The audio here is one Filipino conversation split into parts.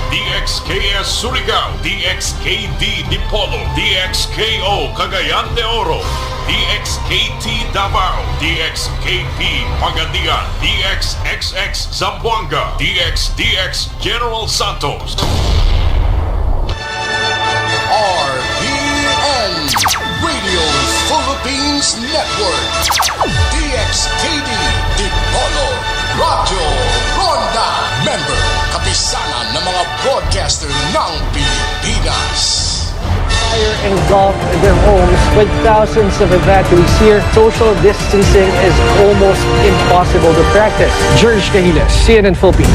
DXKS Surigao, DXKD Dipolo, DXKO Cagayan de Oro, DXKT Davao, DXKP Pagadian, DXXX Zamboanga, DXDX General Santos. RPN Radio Philippines Network, DXKD Dipolo, Radyo Ronda, member kapisanan ng mga broadcaster ng Pilipinas. Fire engulfed their homes with thousands of evacuees here. Social distancing is almost impossible to practice. George Cahiles, CNN Philippines.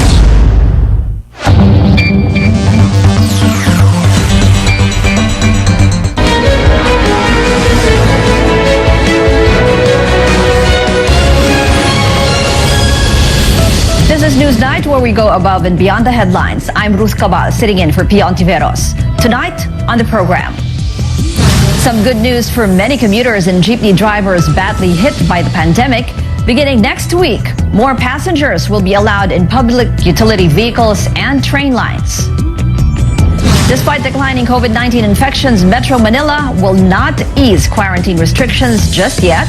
This is Newsnight, where we go above and beyond the headlines. I'm Ruth Cabal, sitting in for Pia Ontiveros. Tonight on the program, some good news for many commuters and jeepney drivers badly hit by the pandemic. Beginning next week, more passengers will be allowed in public utility vehicles and train lines. Despite declining COVID-19 infections, Metro Manila will not ease quarantine restrictions just yet.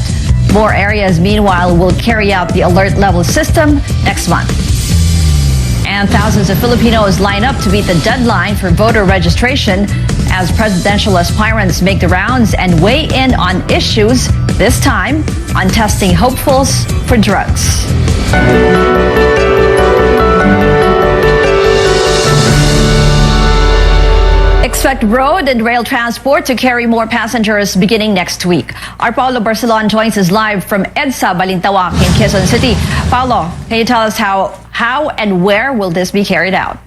More areas, meanwhile, will carry out the alert level system next month. And thousands of Filipinos line up to meet the deadline for voter registration as presidential aspirants make the rounds and weigh in on issues, this time on testing hopefuls for drugs. Expect road and rail transport to carry more passengers beginning next week. Our Paulo Barcelon joins us live from EDSA Balintawak in Quezon City. Paulo, can you tell us how and where will this be carried out?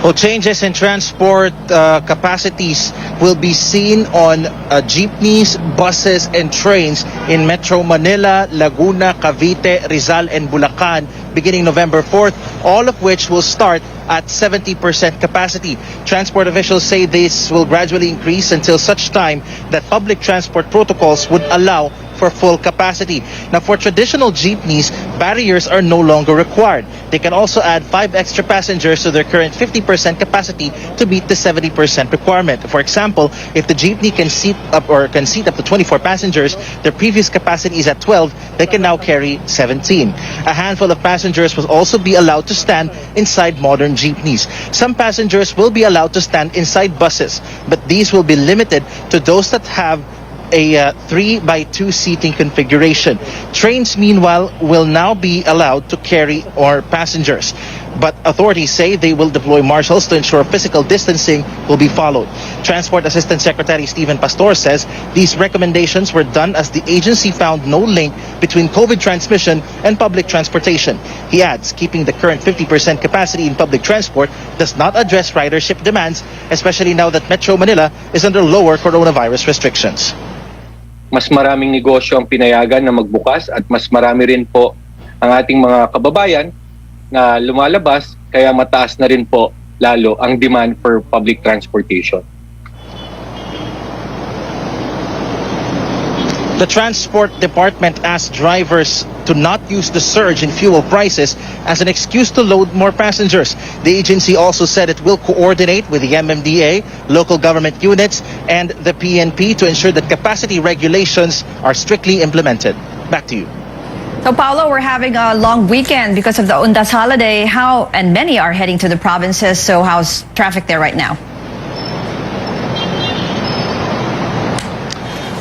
Well, changes in transport capacities will be seen on jeepneys, buses, and trains in Metro Manila, Laguna, Cavite, Rizal, and Bulacan beginning November 4th, all of which will start at 70% capacity. Transport officials say this will gradually increase until such time that public transport protocols would allow for full capacity. Now, for traditional jeepneys, barriers are no longer required. They can also add 5 extra passengers to their current 50% capacity to meet the 70% requirement. For example, if the jeepney can seat up to 24 passengers, their previous capacity is at 12, they can now carry 17. A handful of passengers will also be allowed to stand inside modern jeepneys. Some passengers will be allowed to stand inside buses, but these will be limited to those that have a 3x2 seating configuration. Trains, meanwhile, will now be allowed to carry more passengers. But authorities say they will deploy marshals to ensure physical distancing will be followed. Transport Assistant Secretary Stephen Pastor says these recommendations were done as the agency found no link between COVID transmission and public transportation. He adds, keeping the current 50% capacity in public transport does not address ridership demands, especially now that Metro Manila is under lower coronavirus restrictions. Mas maraming negosyo ang pinayagan na magbukas at mas marami rin po ang ating mga kababayan na lumalabas, kaya mataas na rin po lalo ang demand for public transportation. The Transport Department asked drivers to not use the surge in fuel prices as an excuse to load more passengers. The agency also said it will coordinate with the MMDA, local government units, and the PNP to ensure that capacity regulations are strictly implemented. Back to you. So, Paulo, we're having a long weekend because of the Undas holiday. And many are heading to the provinces. So, how's traffic there right now?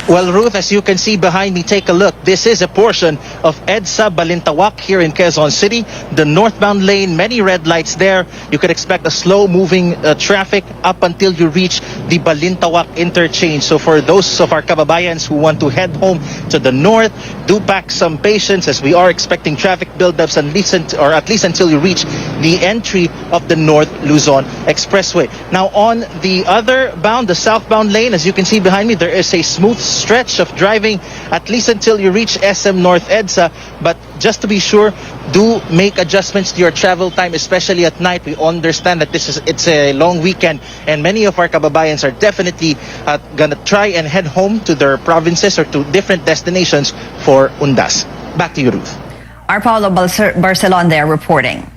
Well, Ruth, as you can see behind me, take a look. This is a portion of EDSA Balintawak here in Quezon City. The northbound lane, many red lights there. You could expect a slow-moving traffic up until you reach the Balintawak interchange. So for those of our kababayans who want to head home to the north, do pack some patience as we are expecting traffic buildups at least until you reach the entry of the North Luzon Expressway. Now, on the other bound, the southbound lane, as you can see behind me, there is a smooth stretch of driving at least until you reach SM North EDSA. But just to be sure, do make adjustments to your travel time, especially at night. We understand that it's a long weekend and many of our kababayans are definitely gonna try and head home to their provinces or to different destinations for Undas. Back to you, Ruth. Our Paulo Barcelon there reporting.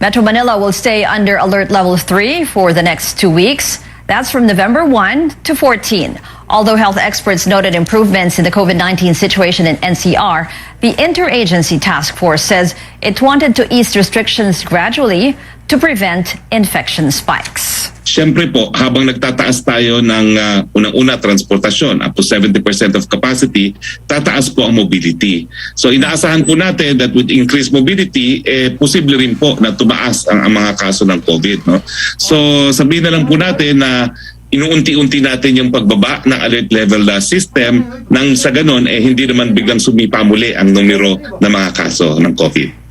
Metro Manila will stay under alert level 3 for the next 2 weeks. That's from November 1 to 14. Although health experts noted improvements in the COVID-19 situation in NCR, the interagency task force says it wanted to ease restrictions gradually to prevent infection spikes. Siyempre po, habang nagtataas tayo ng unang-una transportasyon, up to 70% of capacity, tataas po ang mobility. So inaasahan po natin that with increased mobility, posible rin po na tumaas ang mga kaso ng COVID. No? So sabihin na lang po natin na inuunti-unti natin yung pagbaba ng alert level system nang sa ganon hindi naman biglang sumipa muli ang numero ng mga kaso ng COVID.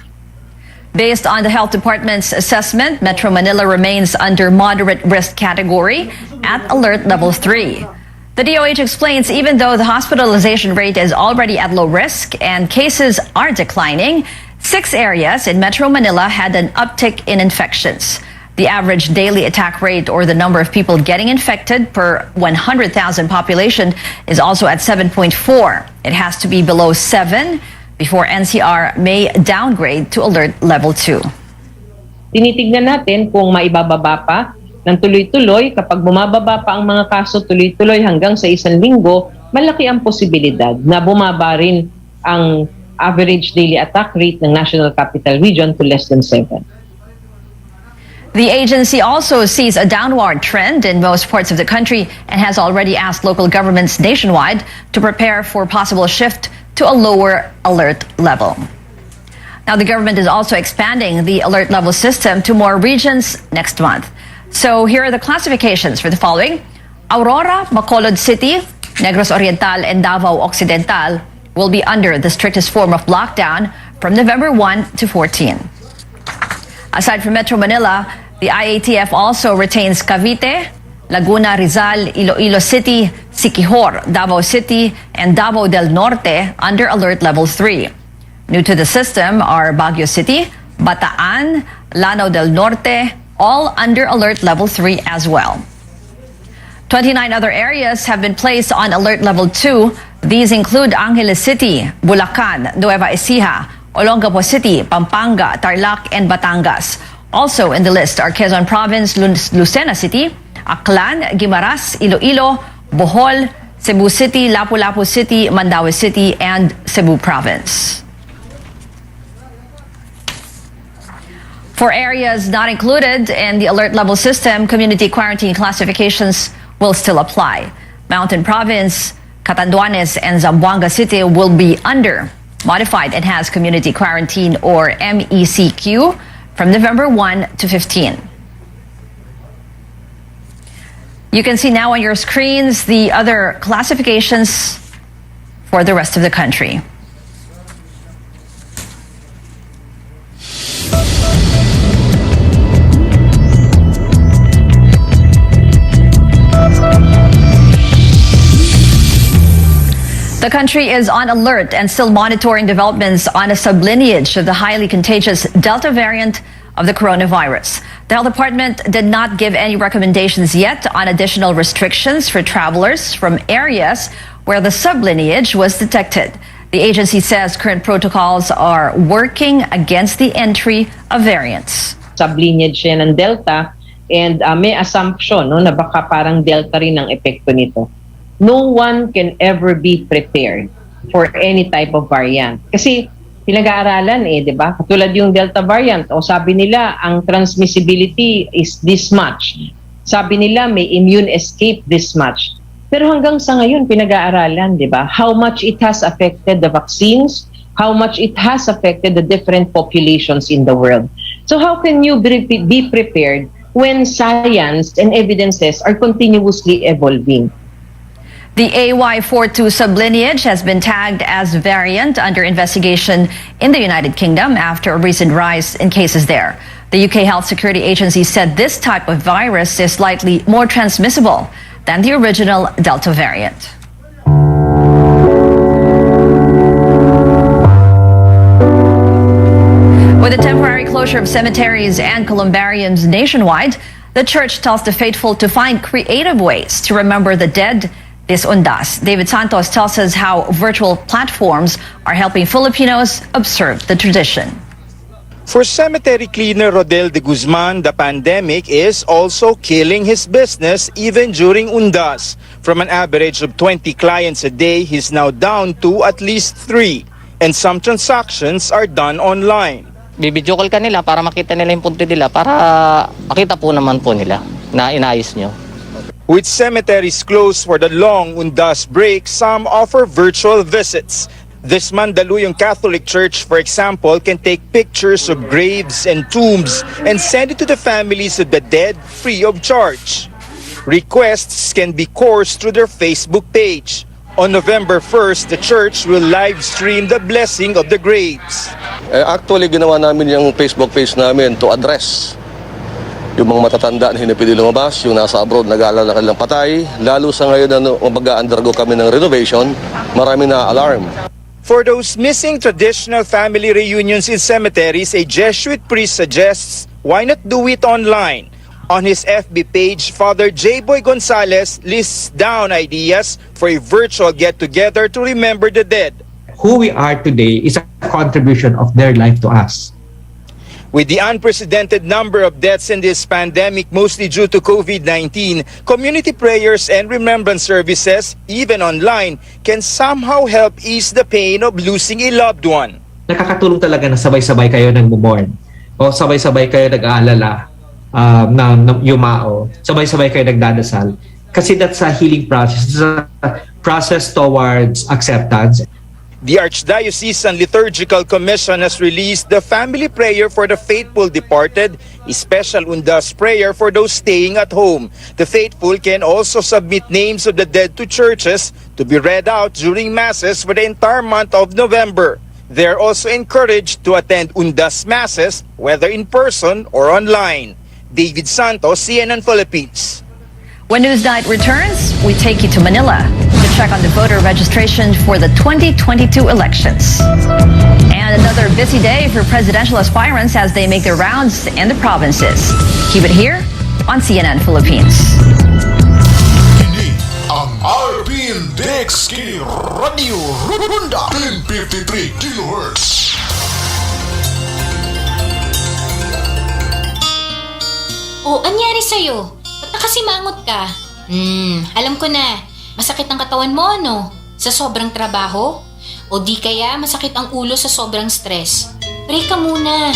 Based on the Health Department's assessment, Metro Manila remains under moderate risk category at alert level 3. The DOH explains even though the hospitalization rate is already at low risk and cases are declining, 6 areas in Metro Manila had an uptick in infections. The average daily attack rate, or the number of people getting infected per 100,000 population, is also at 7.4. It has to be below 7 before NCR may downgrade to alert level 2. Tinitignan natin kung maibababa pa ng tuloy-tuloy. Kapag bumababa pa ang mga kaso tuloy-tuloy hanggang sa 1 linggo, malaki ang posibilidad na bumaba rin ang average daily attack rate ng National Capital Region to less than 7. The agency also sees a downward trend in most parts of the country and has already asked local governments nationwide to prepare for possible shift to a lower alert level. Now, the government is also expanding the alert level system to more regions next month. So here are the classifications for the following. Aurora, Bacolod City, Negros Oriental, and Davao Occidental will be under the strictest form of lockdown from November 1 to 14. Aside from Metro Manila, the IATF also retains Cavite, Laguna, Rizal, Iloilo City, Siquijor, Davao City, and Davao del Norte under alert level 3. New to the system are Baguio City, Bataan, Lanao del Norte, all under alert level 3 as well. 29 other areas have been placed on alert level 2. These include Angeles City, Bulacan, Nueva Ecija, Olongapo City, Pampanga, Tarlac, and Batangas. Also in the list are Quezon Province, Lucena City, Aklan, Guimaras, Iloilo, Bohol, Cebu City, Lapu-Lapu City, Mandaue City, and Cebu Province. For areas not included in the alert level system, community quarantine classifications will still apply. Mountain Province, Catanduanes, and Zamboanga City will be under Modified Enhanced Community Quarantine, or MECQ, from November 1 to 15. You can see now on your screens the other classifications for the rest of the country. The country is on alert and still monitoring developments on a sublineage of the highly contagious Delta variant of the coronavirus. The health department did not give any recommendations yet on additional restrictions for travelers from areas where the sublineage was detected. The agency says current protocols are working against the entry of variants. Sublineage siya ng Delta, and may assumption na baka parang Delta rin ang epekto nito. No one can ever be prepared for any type of variant. Kasi pinag-aaralan di ba? Katulad yung Delta variant, sabi nila ang transmissibility is this much. Sabi nila may immune escape this much. Pero hanggang sa ngayon pinag-aaralan, di ba? How much it has affected the vaccines, how much it has affected the different populations in the world. So how can you be prepared when science and evidences are continuously evolving? The AY42 sublineage has been tagged as variant under investigation in the United Kingdom after a recent rise in cases there. The UK Health Security Agency said this type of virus is slightly more transmissible than the original Delta variant. With the temporary closure of cemeteries and columbariums nationwide, the church tells the faithful to find creative ways to remember the dead this undas. David Santos tells us how virtual platforms are helping Filipinos observe the tradition. For cemetery cleaner Rodel de Guzman, the pandemic is also killing his business even during undas. From an average of 20 clients a day, he's now down to at least 3. And some transactions are done online. Bibidyo call ka nila para makita nila yung punto nila, para makita po naman po nila na inayos nyo. With cemeteries closed for the long undas break, some offer virtual visits. This Mandaluyong Catholic Church, for example, can take pictures of graves and tombs and send it to the families of the dead free of charge. Requests can be coursed through their Facebook page. On November 1st, the church will live stream the blessing of the graves. Actually, ginawa namin yung Facebook page namin to address yung mga matatanda na hindi pwede lumabas, yung nasa abroad nag-aalala kanilang patay. Lalo sa ngayon na mag-undergo kami ng renovation, marami na alarm. For those missing traditional family reunions in cemeteries, a Jesuit priest suggests why not do it online. On his FB page, Father J. Boy Gonzalez lists down ideas for a virtual get-together to remember the dead. Who we are today is a contribution of their life to us. With the unprecedented number of deaths in this pandemic, mostly due to COVID-19, community prayers and remembrance services, even online, can somehow help ease the pain of losing a loved one. Nakakatulong talaga na sabay-sabay kayo nagmo-mourn o sabay-sabay kayo nag-aalala ng yumao, sabay-sabay kayo nagdadasal. Kasi that's a healing process. It's a process towards acceptance. The Archdiocesan Liturgical Commission has released the family prayer for the faithful departed, a special undas prayer for those staying at home. The faithful can also submit names of the dead to churches to be read out during masses for the entire month of November. They are also encouraged to attend undas masses, whether in person or online. David Santos, CNN Philippines. When Newsnight returns, we take you to Manila to check on the voter registration for the 2022 elections. And another busy day for presidential aspirants as they make their rounds in the provinces. Keep it here on CNN Philippines. Ini ang RPN DXK Radio Ronda 1053 kHz. O, anyari sa'yo? Ba't nakasimangot ka? Alam ko na. Masakit ang katawan mo, ano? Sa sobrang trabaho? O di kaya masakit ang ulo sa sobrang stress? Pray ka muna.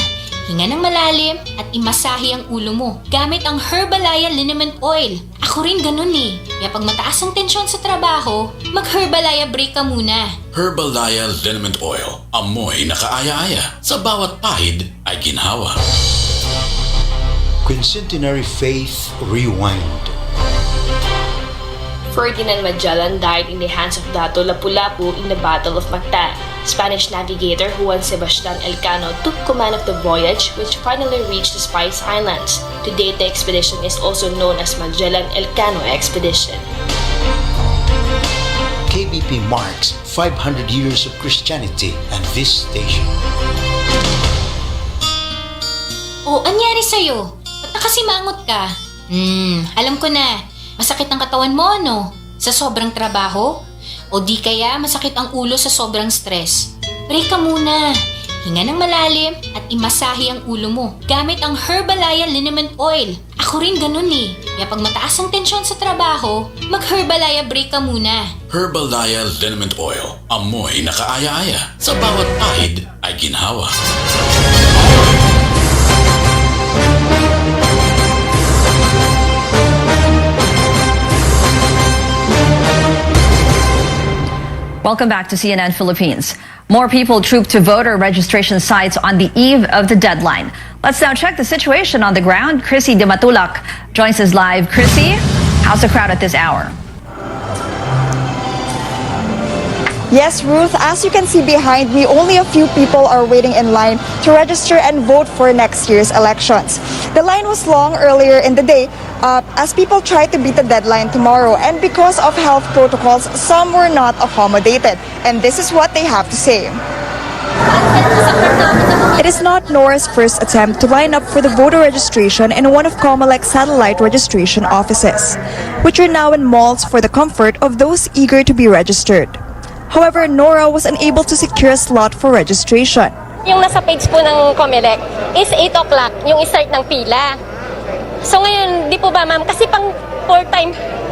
Hinga ng malalim at imasahe ang ulo mo gamit ang Herbalaya Liniment Oil. Ako rin ganun eh. Kaya pag mataas ang tensyon sa trabaho, mag-Herbalaya break ka muna. Herbalaya Liniment Oil. Amoy na kaaya-aya. Sa bawat pahid ay ginhawa. Quincentenary Faith Rewind. Ferdinand Magellan died in the hands of Dato Lapu-Lapu in the Battle of Mactan. Spanish navigator Juan Sebastian Elcano took command of the voyage, which finally reached the Spice Islands. To date, the expedition is also known as Magellan-Elcano Expedition. KBP marks 500 years of Christianity and this station. O, anyari sa'yo? Ba't nakasimangot ka? Alam ko na. Masakit ang katawan mo, ano? Sa sobrang trabaho? O di kaya masakit ang ulo sa sobrang stress? Pray ka muna. Hinga ng malalim at imasahe ang ulo mo gamit ang Herbalaya Liniment Oil. Ako rin ganun eh. Kaya pag mataas ang tensyon sa trabaho, mag-Herbalaya break ka muna. Herbalaya Liniment Oil. Amoy na kaaya-aya. Sa bawat pahid ay ginhawa. Welcome back to CNN Philippines. More people trooped to voter registration sites on the eve of the deadline. Let's now check the situation on the ground. Chrissy De Matulak joins us live. Chrissy, how's the crowd at this hour? Yes, Ruth, as you can see behind me, only a few people are waiting in line to register and vote for next year's elections. The line was long earlier in the day as people tried to beat the deadline tomorrow, and because of health protocols, some were not accommodated. And this is what they have to say. It is not Nora's first attempt to line up for the voter registration in one of COMELEC's satellite registration offices, which are now in malls for the comfort of those eager to be registered. However, Nora was unable to secure a slot for registration. Yung nasa page po ng COMELEC is 8 o'clock, yung start ng pila. So ngayon, di po ba ma'am, kasi pang 4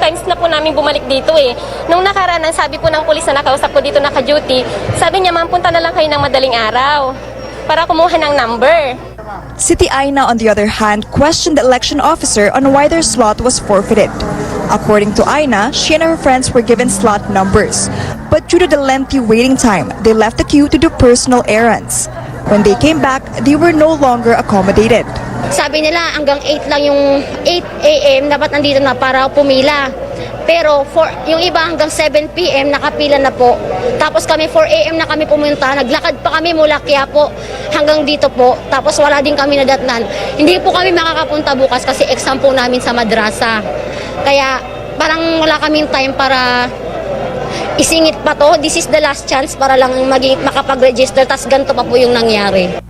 times na po namin bumalik dito eh. Nung nakaraan, sabi po ng pulis na nakausap ko dito naka-duty, sabi niya ma'am, punta na lang kayo ng madaling araw para kumuha ng number. City Aina, on the other hand, questioned the election officer on why their slot was forfeited. According to Aina, she and her friends were given slot numbers, but due to the lengthy waiting time, they left the queue to do personal errands. When they came back, they were no longer accommodated. Sabi nila hanggang 8 lang yung 8 a.m. dapat nandito na para pumila. Pero yung iba hanggang 7 p.m. nakapila na po. Tapos kami 4 a.m. na kami pumunta. Naglakad pa kami mula Quiapo hanggang dito po. Tapos wala din kami nadatnan. Hindi po kami makakapunta bukas kasi exam po namin sa madrasa. Kaya parang wala kaming time para isingit pa to. This is the last chance para lang makapag-register. Tas ganito pa po yung nangyari.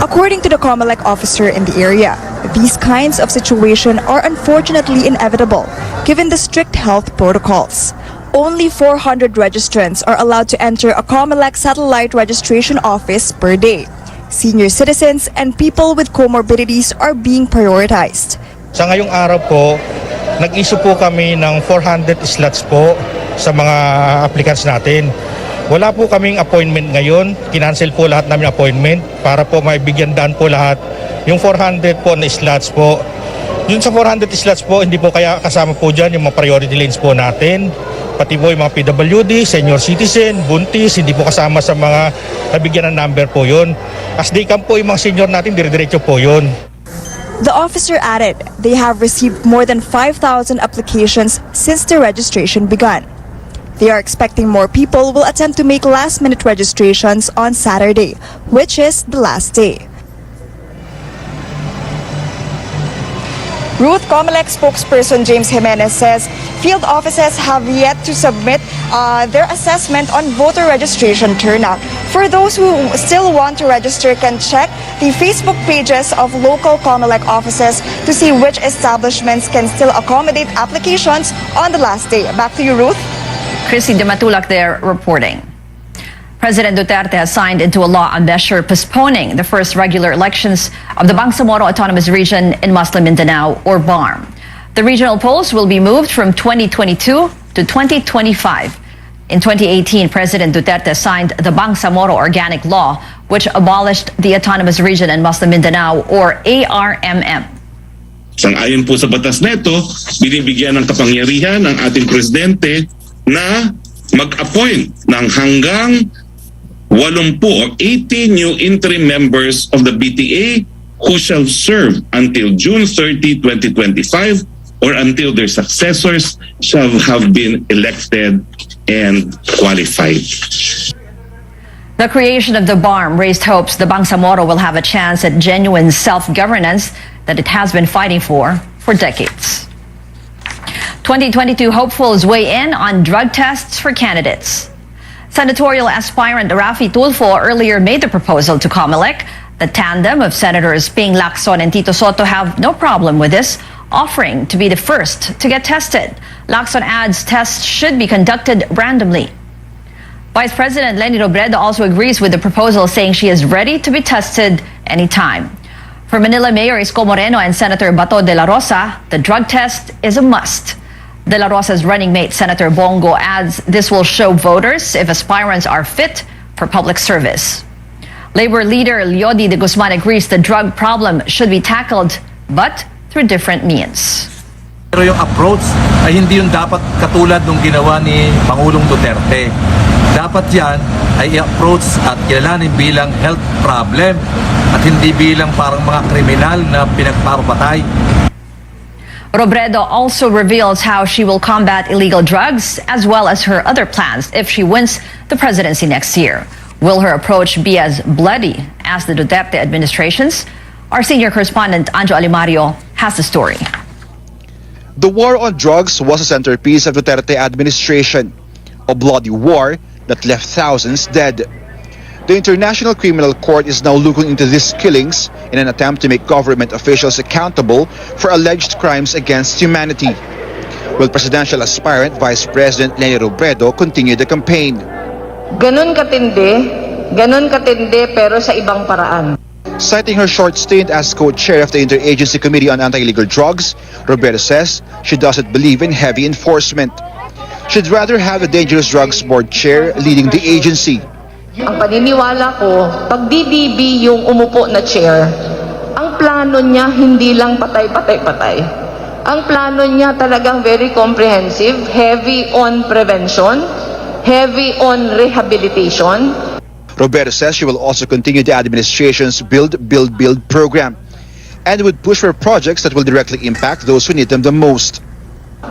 According to the COMELEC officer in the area, these kinds of situations are unfortunately inevitable given the strict health protocols. Only 400 registrants are allowed to enter a COMELEC satellite registration office per day. Senior citizens and people with comorbidities are being prioritized. Sa ngayong araw po, nag-issue po kami ng 400 slots po sa mga applicants natin. Wala po kaming appointment ngayon. Kinancel po lahat namin appointment para po maibigyan daan po lahat. Yung 400 po na slots po. Yun sa 400 slots po, hindi po kaya kasama po dyan yung mga priority lanes po natin. Pati po yung mga PWD, senior citizen, buntis, hindi po kasama sa mga nabigyan ng number po yun. As they come po yung mga senior natin, dire-diretso po yun. The officer added they have received more than 5,000 applications since the registration began. They are expecting more people will attempt to make last-minute registrations on Saturday, which is the last day. Ruth, COMELEC spokesperson James Jimenez says field offices have yet to submit their assessment on voter registration turnout. For those who still want to register, can check the Facebook pages of local COMELEC offices to see which establishments can still accommodate applications on the last day. Back to you, Ruth. Chrissy Dematulak there reporting. President Duterte has signed into a law a measure postponing the first regular elections of the Bangsamoro Autonomous Region in Muslim Mindanao, or BARM. The regional polls will be moved from 2022 to 2025. In 2018, President Duterte signed the Bangsamoro Organic Law, which abolished the Autonomous Region in Muslim Mindanao, or ARMM. Sang-ayon po sa batas neto, binibigyan ng kapangyarihan ng ating presidente na mag-appoint ng hanggang 80 or 80 new interim members of the BTA who shall serve until June 30, 2025 or until their successors shall have been elected and qualified. The creation of the BARM raised hopes the Bangsamoro will have a chance at genuine self-governance that it has been fighting for decades. 2022 hopefuls weigh in on drug tests for candidates. Senatorial aspirant Rafi Tulfo earlier made the proposal to COMELEC. The tandem of Senators Ping Lacson and Tito Soto have no problem with this, offering to be the first to get tested. Lacson adds tests should be conducted randomly. Vice President Leni Robredo also agrees with the proposal, saying she is ready to be tested anytime. For Manila Mayor Isko Moreno and Senator Bato de la Rosa, the drug test is a must. De la Rosa's running mate, Senator Bongo, adds this will show voters if aspirants are fit for public service. Labor leader Leody de Guzman agrees the drug problem should be tackled, but through different means. Pero yung approach ay hindi yung dapat katulad ng ginawa ni Pangulong Duterte. Dapat yan ay i-approach at kilalanin bilang health problem at hindi bilang parang mga kriminal na pinagpapatay. Robredo also reveals how she will combat illegal drugs as well as her other plans if she wins the presidency next year. Will her approach be as bloody as the Duterte administration's? Our senior correspondent Anjo Alimario has the story. The war on drugs was a centerpiece of Duterte administration, a bloody war that left thousands dead. The International Criminal Court is now looking into these killings in an attempt to make government officials accountable for alleged crimes against humanity. Will presidential aspirant Vice President Leni Robredo continue the campaign? Ganun katindi pero sa ibang paraan. Citing her short stint as co-chair of the Interagency Committee on Anti-Illegal Drugs, Robredo says she doesn't believe in heavy enforcement. She'd rather have the Dangerous Drugs Board chair leading the agency. Ang paniniwala ko, pag DDB yung umupo na chair, ang plano niya hindi lang patay. Ang plano niya talagang very comprehensive, heavy on prevention, heavy on rehabilitation. Robredo says she will also continue the administration's Build program and would push for projects that will directly impact those who need them the most.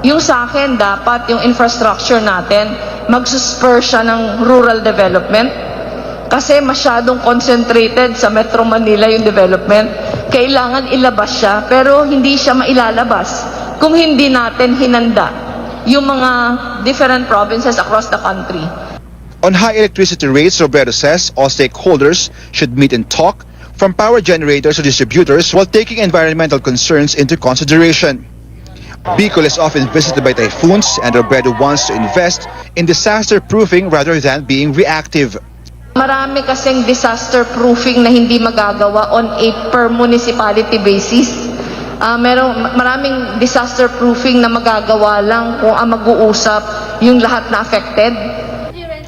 Yung sa akin, dapat yung infrastructure natin, magsuspur siya ng rural development. Kasi masyadong concentrated sa Metro Manila yung development. Kailangan ilabas siya, pero hindi siya mailalabas kung hindi natin hinanda yung mga different provinces across the country. On high electricity rates, Robredo says all stakeholders should meet and talk, from power generators to distributors, while taking environmental concerns into consideration. Bicol is often visited by typhoons, and Robredo wants to invest in disaster-proofing rather than being reactive. Marami kasing disaster proofing na hindi magagawa on a per municipality basis. Maraming disaster proofing na magagawa lang kung ang mag-uusap yung lahat na affected.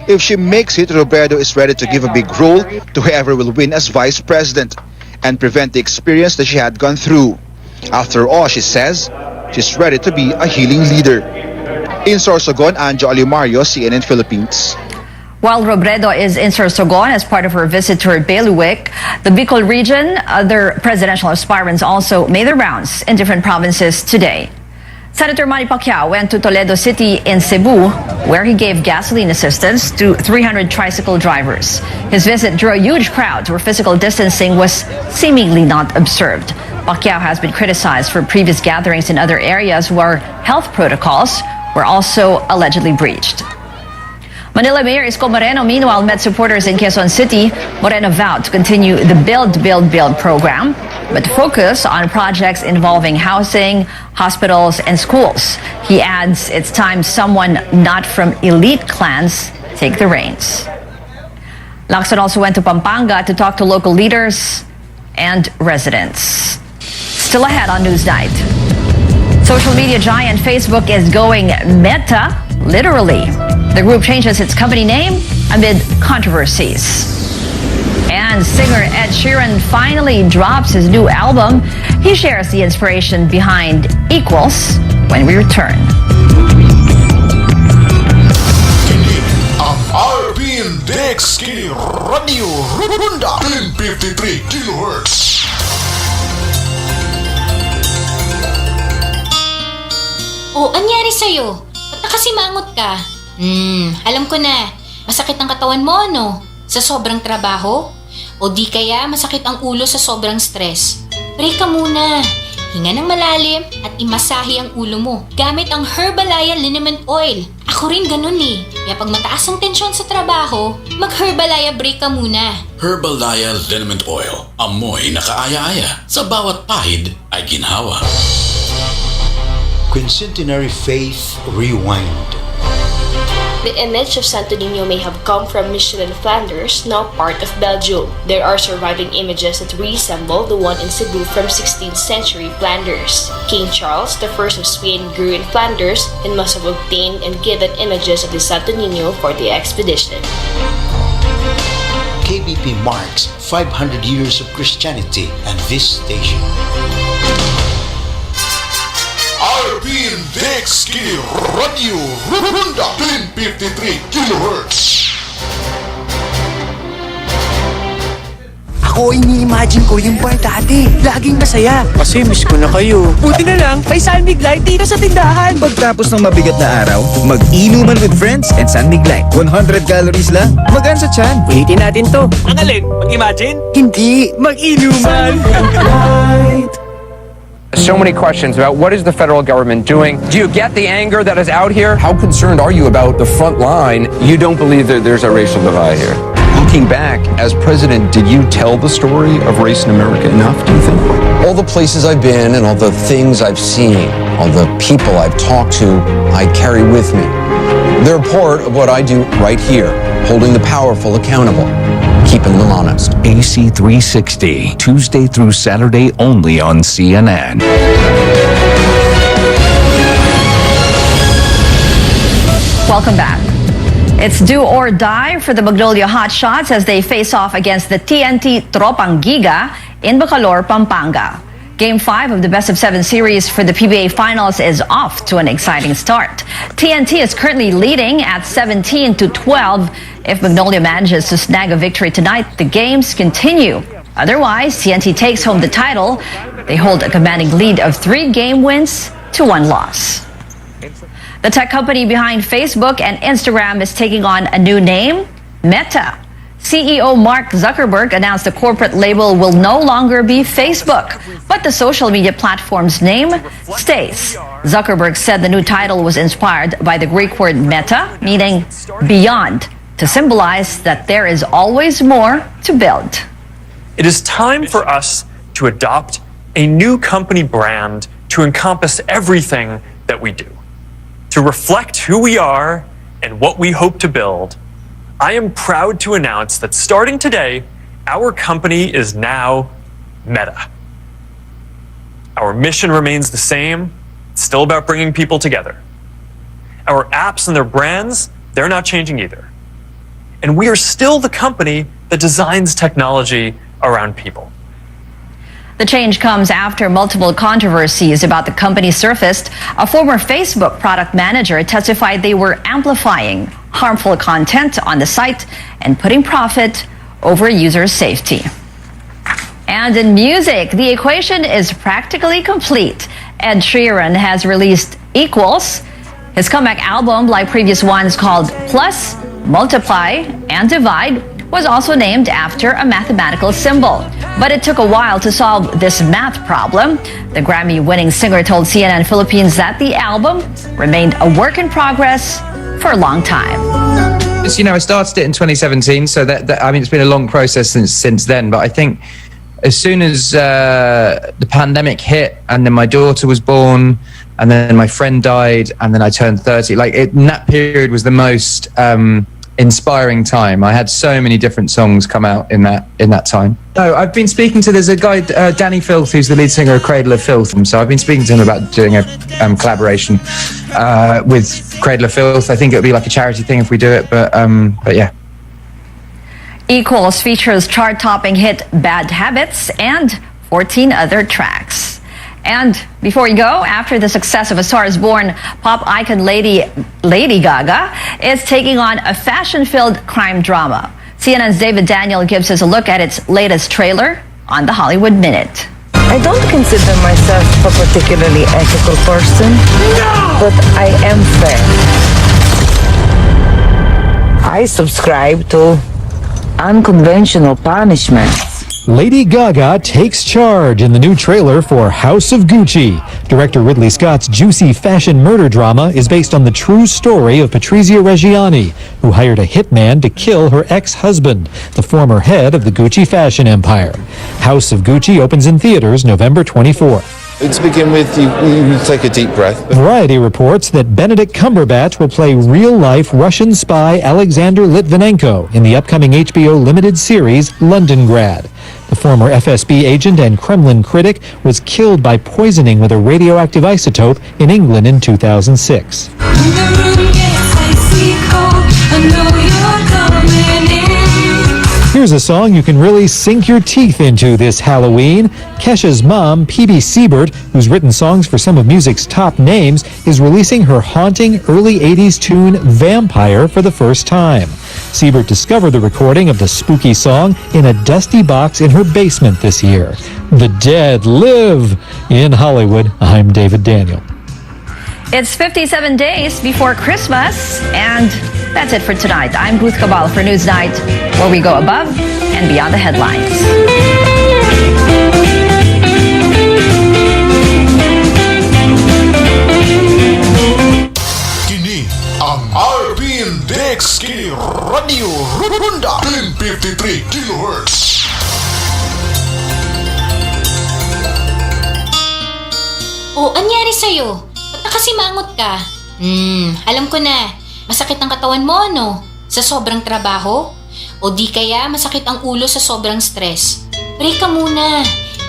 If she makes it, Robredo is ready to give a big role to whoever will win as vice president and prevent the experience that she had gone through. After all, she says, she's ready to be a healing leader. In Sorsogon, Anjo Alimario, CNN Philippines. While Robredo is in Sorsogon as part of her visit to her bailiwick, the Bicol region, other presidential aspirants also made their rounds in different provinces today. Senator Manny Pacquiao went to Toledo City in Cebu, where he gave gasoline assistance to 300 tricycle drivers. His visit drew a huge crowd where physical distancing was seemingly not observed. Pacquiao has been criticized for previous gatherings in other areas where health protocols were also allegedly breached. Manila Mayor Isko Moreno, meanwhile, met supporters in Quezon City. Moreno vowed to continue the Build program, but focus on projects involving housing, hospitals, and schools. He adds it's time someone not from elite clans take the reins. Lacson also went to Pampanga to talk to local leaders and residents. Still ahead on Newsnight. Social media giant Facebook is going meta, literally. The group changes its company name amid controversies. And singer Ed Sheeran finally drops his new album. He shares the inspiration behind Equals when we return. Ang RPN Dexki Radio Runda 1053 kHz. Oh, anyari sa'yo? Ba't nakasimangot ka? Alam ko na. Masakit ang katawan mo, no? Sa sobrang trabaho? O di kaya masakit ang ulo sa sobrang stress? Break ka muna. Hinga ng malalim at imasahe ang ulo mo gamit ang Herbalaya Liniment Oil. Ako rin ganun eh. Kaya pag mataas ang tensyon sa trabaho, mag-Herbalaya break ka muna. Herbalaya Liniment Oil. Amoy na kaaya-aya. Sa bawat pahid ay ginhawa. Quincentenary Faith Rewind. The image of Santo Niño may have come from Michelin Flanders, now part of Belgium. There are surviving images that resemble the one in Cebu from 16th century Flanders. King Charles I of Spain grew in Flanders and must have obtained and given images of the Santo Niño for the expedition. KBP marks 500 years of Christianity and this station. RPN Dexki Radio Runda 1053 kHz. Ako, ini-imagine ko yung bar dati. Laging masaya. Kasi miss ko na kayo. Buti na lang, may San Miguel dito sa tindahan. Pagtapos ng mabigat na araw, mag-inuman with friends and San Miguel. 100 calories lang. Magaan sa tiyan. Ulitin natin to. Ang alin? Mag-imagine? Hindi. Mag-inuman. So many questions about what is the federal government doing. Do you get the anger that is out here? How concerned are you about the front line? You don't believe that there's a racial divide here? Looking back, as president, did you tell the story of race in America enough, do you think? All the places I've been and all the things I've seen, all the people I've talked to, I carry with me. They're part of what I do right here, holding the powerful accountable, keeping them honest. AC 360, Tuesday through Saturday only on CNN. Welcome back. It's do or die for the Magnolia Hotshots as they face off against the TNT Tropang Giga in Bacolor, Pampanga. Game 5 of the Best of 7 series for the PBA Finals is off to an exciting start. TNT is currently leading at 17-12. If Magnolia manages to snag a victory tonight, the games continue. Otherwise, TNT takes home the title. They hold a commanding lead of 3 game wins to 1 loss. The tech company behind Facebook and Instagram is taking on a new name, Meta. CEO Mark Zuckerberg announced the corporate label will no longer be Facebook, but the social media platform's name stays. Zuckerberg said the new title was inspired by the Greek word meta, meaning beyond, to symbolize that there is always more to build. It is time for us to adopt a new company brand to encompass everything that we do. To reflect who we are and what we hope to build, I am proud to announce that starting today, our company is now Meta. Our mission remains the same. It's still about bringing people together. Our apps and their brands, they're not changing either. And we are still the company that designs technology around people. The change comes after multiple controversies about the company surfaced. A former Facebook product manager testified they were amplifying harmful content on the site and putting profit over user safety. And in music, the equation is practically complete. Ed Sheeran has released Equals. His comeback album, like previous ones called Plus, Multiply, and Divide, was also named after a mathematical symbol. But it took a while to solve this math problem. The Grammy-winning singer told CNN Philippines that the album remained a work in progress for a long time. You know, I started it in 2017, so that I mean, it's been a long process since then. But I think as soon as the pandemic hit, and then my daughter was born, and then my friend died, and then I turned 30, that period was the most inspiring time. I had so many different songs come out in that time. No, I've been speaking to, there's a guy, Danny Filth, who's the lead singer of Cradle of Filth, so I've been speaking to him about doing a collaboration with Cradle of Filth. I think it would be like a charity thing if we do it, but yeah. Equals features chart-topping hit Bad Habits and 14 other tracks. And before we go, after the success of A Star Is Born, pop icon Lady Gaga is taking on a fashion-filled crime drama. CNN's David Daniel gives us a look at its latest trailer on the Hollywood Minute. I don't consider myself a particularly ethical person, but I am fair. I subscribe to unconventional punishments. Lady Gaga takes charge in the new trailer for House of Gucci. Director Ridley Scott's juicy fashion murder drama is based on the true story of Patrizia Reggiani, who hired a hitman to kill her ex-husband, the former head of the Gucci fashion empire. House of Gucci opens in theaters November 24th. To begin with, you take a deep breath. Variety reports that Benedict Cumberbatch will play real-life Russian spy Alexander Litvinenko in the upcoming HBO limited series Londongrad. The former FSB agent and Kremlin critic was killed by poisoning with a radioactive isotope in England in 2006. Here's a song you can really sink your teeth into this Halloween. Kesha's mom, P.B. Siebert, who's written songs for some of music's top names, is releasing her haunting early 80s tune Vampire for the first time. Siebert discovered the recording of the spooky song in a dusty box in her basement this year. The dead live! In Hollywood, I'm David Daniel. It's 57 days before Christmas, and that's it for tonight. I'm Ruth Cabal for Newsnight, where we go above and beyond the headlines. Kini ang RPN Dex Kini Radio Runda 1053 anyari sa'yo? Ba't nakasimangot ka? Alam ko na. Masakit ang katawan mo, no? Sa sobrang trabaho? O di kaya masakit ang ulo sa sobrang stress? Break ka muna.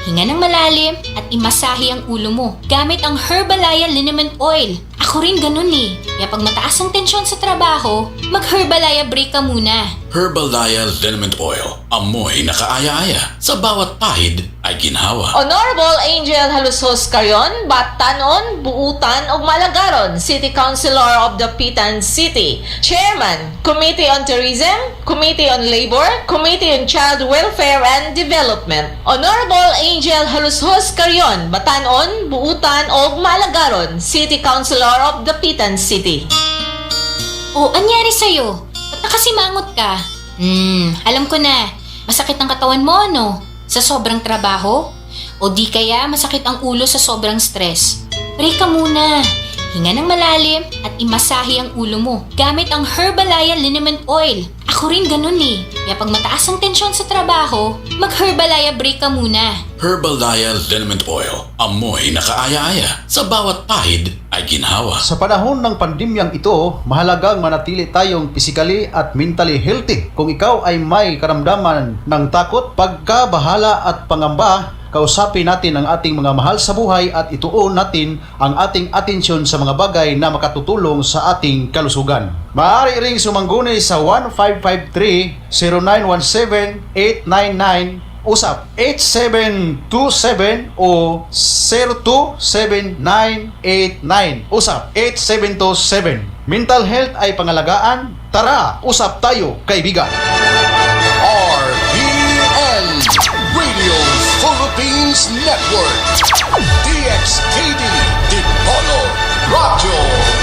Hinga ng malalim at imasahe ang ulo mo gamit ang Herbalaya Liniment Oil. Ako rin ganun eh. Kaya pag mataas ang tensyon sa trabaho, mag-Herbalaya break ka muna. Herbalaya Liniment Oil. Amoy na kaaya-aya. Sa bawat pahid ay ginhawa. Honorable Angel Halusos Carion, Batanon, Buutan ug Malagaron, City Councilor of the Pitan City, Chairman, Committee on Tourism, Committee on Labor, Committee on Child Welfare and Development. Honorable Angel Halusos Carion, Batanon, Buutan ug Malagaron, City Councilor of the Pitan City. O anyari sa'yo? Ba't nakasimangot ka? Alam ko na. Masakit ang katawan mo, no? Sa sobrang trabaho? O di kaya masakit ang ulo sa sobrang stress? Break ka muna. Hinga ng malalim at imasahe ang ulo mo gamit ang Herbalaya Liniment Oil. Ako rin ganun eh. Kaya pag mataas ang tensyon sa trabaho, mag-Herbalaya break ka muna. Herbalaya Liniment Oil. Amoy na kaaya-aya. Sa bawat pahid ay ginhawa. Sa panahon ng pandemyang ito, mahalagang manatili tayong physically at mentally healthy. Kung ikaw ay may karamdaman ng takot, pagkabahala at pangamba, kausapin natin ang ating mga mahal sa buhay at ituon natin ang ating atensyon sa mga bagay na makatutulong sa ating kalusugan. Maaari ring sumangguni sa 1553-0917-899 usap 8727 o 027989 usap 8727. Mental health ay pangalagaan. Tara, usap tayo, kaibigan. RPN Radio Philippines Network, DXKD Dipolo Radio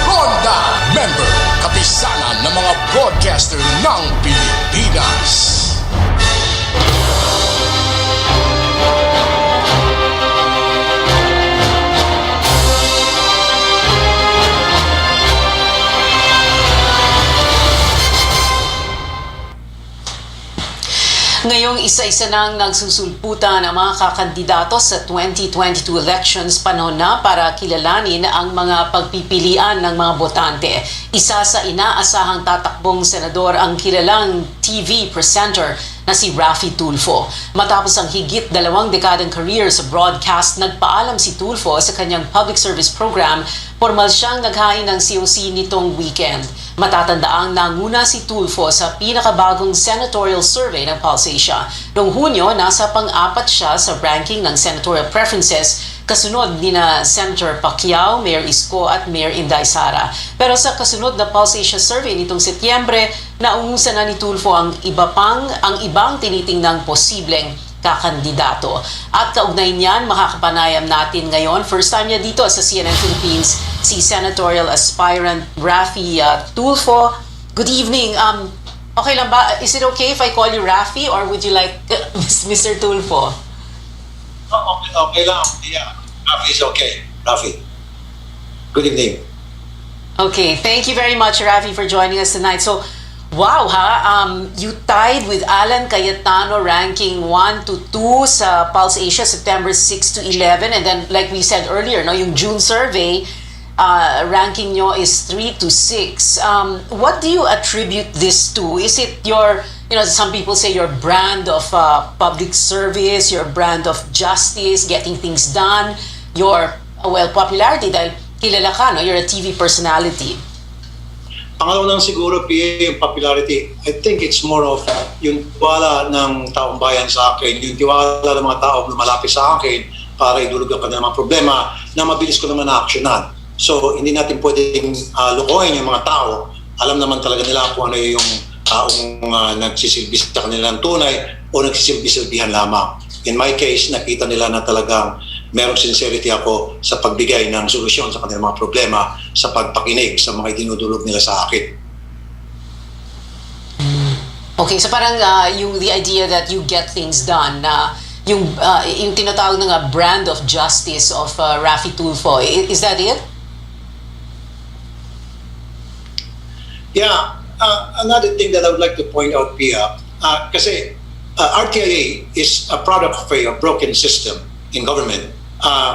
Ronda, member kapisanan ng mga broadcaster ng Pilipinas. Ngayong isa-isa nang nagsusulputan ang mga kakandidato sa 2022 elections, panahon na para kilalanin ang mga pagpipilian ng mga botante. Isa sa inaasahang tatakbong senador ang kilalang TV presenter na si Raffy Tulfo. Matapos ang higit 2 dekadang career sa broadcast, nagpaalam si Tulfo sa kanyang public service program. Formal siyang naghain ng COC nitong weekend. Matatandaang nanguna si Tulfo sa pinakabagong senatorial survey ng Pulse Asia. Noong Hunyo, nasa pang-4 siya sa ranking ng senatorial preferences, kasunod ni na Senator Pacquiao, Mayor Isko at Mayor Inday Sara. Pero sa kasunod na Pulse Asia survey nitong Setyembre, naungusan na ni Tulfo ang ibang tinitingnang posibleng kakandidato. At kaugnay niyan, makakapanayam natin ngayon. First time niya dito sa CNN Philippines, si senatorial aspirant Raffy Tulfo. Good evening. Okay lang ba? Is it okay if I call you Raffy or would you like Mr. Tulfo? Okay lang. Yeah. Raffy is okay. Raffy. Good evening. Okay, thank you very much, Raffy, for joining us tonight. So, wow you tied with Alan Cayetano ranking 1 to 2 sa Pulse Asia September 6 to 11, and then like we said earlier, no, yung June survey ranking nyo is 3 to 6. What do you attribute this to? Is it your, some people say your brand of public service, your brand of justice, getting things done, your popularity dahil kilala ka, no? You're a TV personality. Pangalawa lang siguro, PA, yung popularity. I think it's more of yung tiwala ng taong bayan sa akin, yung tiwala ng mga tao lumalapit sa akin para idulog ang kanilang mga problema na mabilis ko naman na-actionan. So, hindi natin pwedeng lukohin yung mga tao. Alam naman talaga nila kung ano yung taong nagsisilbi sa kanilang tunay o nagsisilbi-silbihan lamang. In my case, nakita nila na talagang merong sincerity ako sa pagbigay ng solusyon sa kanilang mga problema, sa pagpakinig sa mga dinudulog nila sa akin. Okay, so parang the idea that you get things done, yung tinatawag na brand of justice of Raffy Tulfo, is that it? Yeah, another thing that I would like to point out, Pia, kasi RTIA is a product of a broken system in government.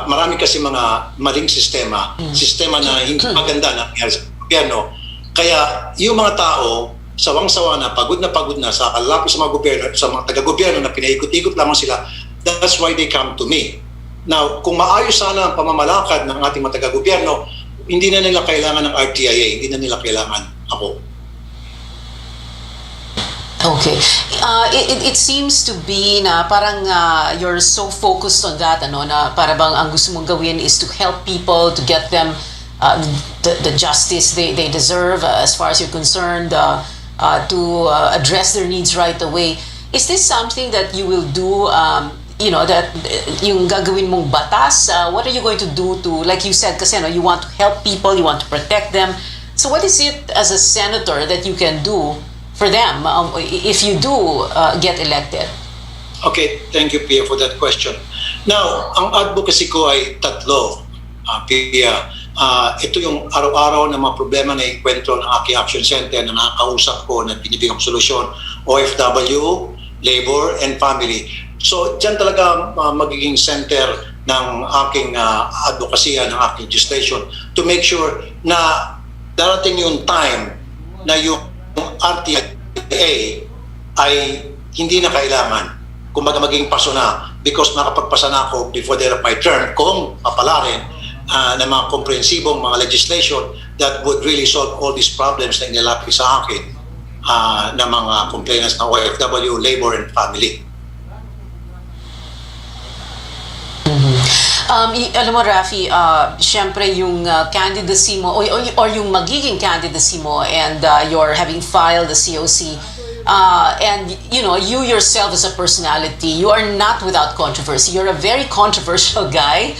marami kasi mga maling sistema na hindi maganda na nangyari sa gobyerno. Kaya yung mga tao, sawang-sawa na pagod na sa kalapit sa mga gobyerno, sa mga taga-gobyerno na pinaikot-ikot lamang sila, that's why they come to me. Now, kung maayos sana ang pamamalakad ng ating mga taga-gobyerno, hindi na nila kailangan ng RTIA, hindi na nila kailangan ako. Okay. It seems to be na parang you're so focused on that, ano, na para bang ang gusto mong gawin is to help people, to get them the justice they deserve as far as you're concerned, to address their needs right away. Is this something that you will do, that yung gagawin mong batas? What are you going to do to, like you said, kasi you want to help people, you want to protect them. So what is it as a senator that you can do for them if you do get elected? Okay, thank you, Pia, for that question. Now, ang advocacy ko ay tatlo, Pia. Ito yung araw-araw na mga problema na ikwentro ng aking action center na nakakausap ko na binibigyan ko solusyon, OFW, labor, and family. So, dyan talaga magiging center ng aking advocacy, ng aking legislation to make sure na darating yung time na yung RTIA ay hindi na kailangan. Kumbaga maging paso na because nakapagpasa na ako before the end of my term kung papalarin na mga komprehensibong mga legislation that would really solve all these problems na inilapit sa akin na mga complainants ng OFW, labor, and family. Alam mo, Rafi, syempre yung candidacy mo or yung magiging candidacy mo and you're having filed the COC and you yourself as a personality, you are not without controversy. You're a very controversial guy.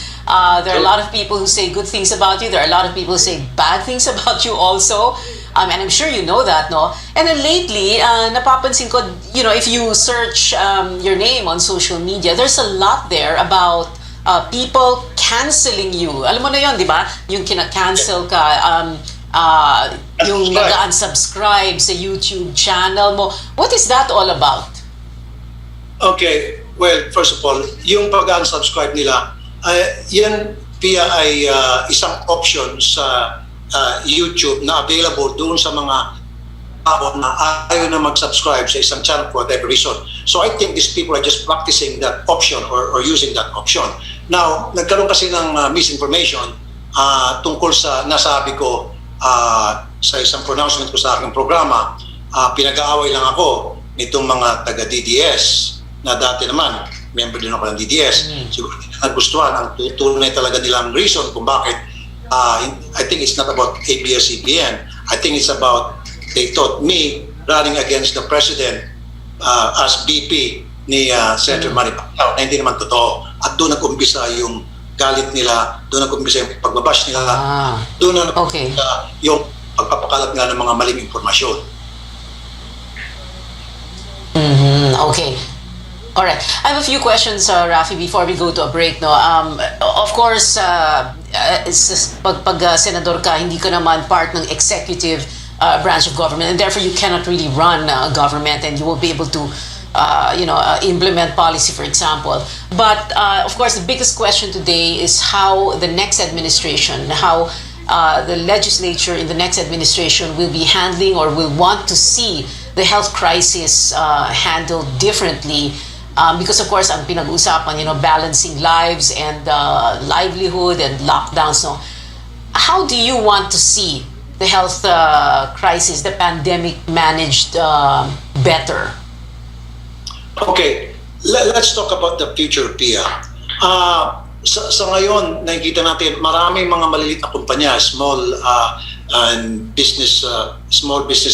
There are a lot of people who say good things about you. There are a lot of people who say bad things about you also. And I'm sure you know that, no? And then lately, napapansin ko, if you search your name on social media, there's a lot there about people canceling you. Alam mo na yun, di ba? Yung kina-cancel ka, yung nag-unsubscribe sa YouTube channel mo. What is that all about? Okay, well, first of all, yung pag-unsubscribe nila, yan, Pia, ay isang option sa YouTube na available doon sa mga tao na ayaw na mag-subscribe sa isang channel for whatever reason. So I think these people are just practicing that option or using that option. Now, nagkaroon kasi ng misinformation tungkol sa nasabi ko sa isang pronouncement ko sa aking programa. Pinag-aaway lang ako nitong mga taga-DDS na dati naman, member din ako ng DDS. Siguro nagustuhan ang tunay talaga nilang reason kung bakit I think it's not about ABS-CBN. I think it's about they thought me running against the president as VP ni Senator Manny Pacquiao na hindi naman totoo. At doon nag-umpisa yung galit nila, doon nag-umpisa yung pagbabash nila, doon nag-umpisa yung pagpapakalat nila ng mga maling impormasyon. Okay. All right. I have a few questions, Rafi, before we go to a break. No, of course, pag senador ka, hindi ka naman part ng executive branch of government, and therefore you cannot really run government, and you will be able to, implement policy, for example. But of course, the biggest question today is how the next administration, how the legislature in the next administration will be handling or will want to see the health crisis handled differently. Because of course, ang pinag-usapan, balancing lives and livelihood and lockdowns. No? How do you want to see the health crisis, the pandemic managed better? Okay, let's talk about the future, Pia. Sa ngayon, nakikita natin maraming mga maliliit na kumpanya, small business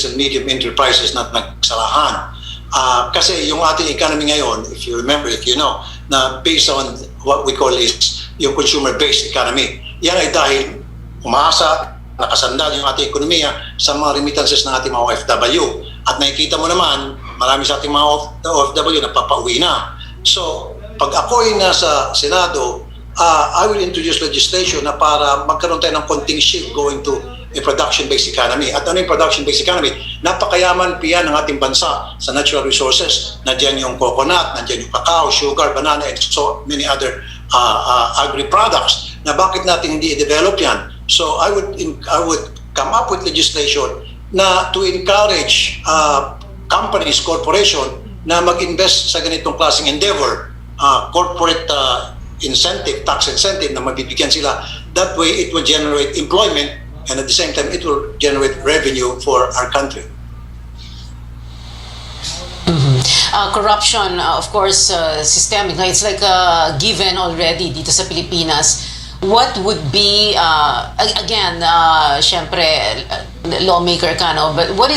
and medium enterprises na nagsarahan. Kasi yung ating economy ngayon, if you remember, if you know, na based on what we call is yung consumer-based economy. Yan ay dahil umaasa, nakasandal yung ating ekonomiya sa mga remittances ng ating mga OFW. At nakikita mo naman, marami sa ating mga OFW na papauwi na. So, pag ako'y nasa Senado, I will introduce legislation na para magkaroon tayo ng konting shift going to a production-based economy. At ano yung production-based economy? Napakayaman piya ng ating bansa sa natural resources. Nandiyan yung coconut, nandiyan yung cacao, sugar, banana, and so many other agri-products na bakit natin hindi i-develop yan. So I would come up with legislation na to encourage companies, corporation na mag-invest sa ganitong klaseng endeavor, corporate incentive, tax incentive na mabibigyan sila. That way, it will generate employment and at the same time, it will generate revenue for our country. Corruption, of course, systemic. It's like a given already dito sa Pilipinas. What would be, again, syempre, lawmaker ka, no? But what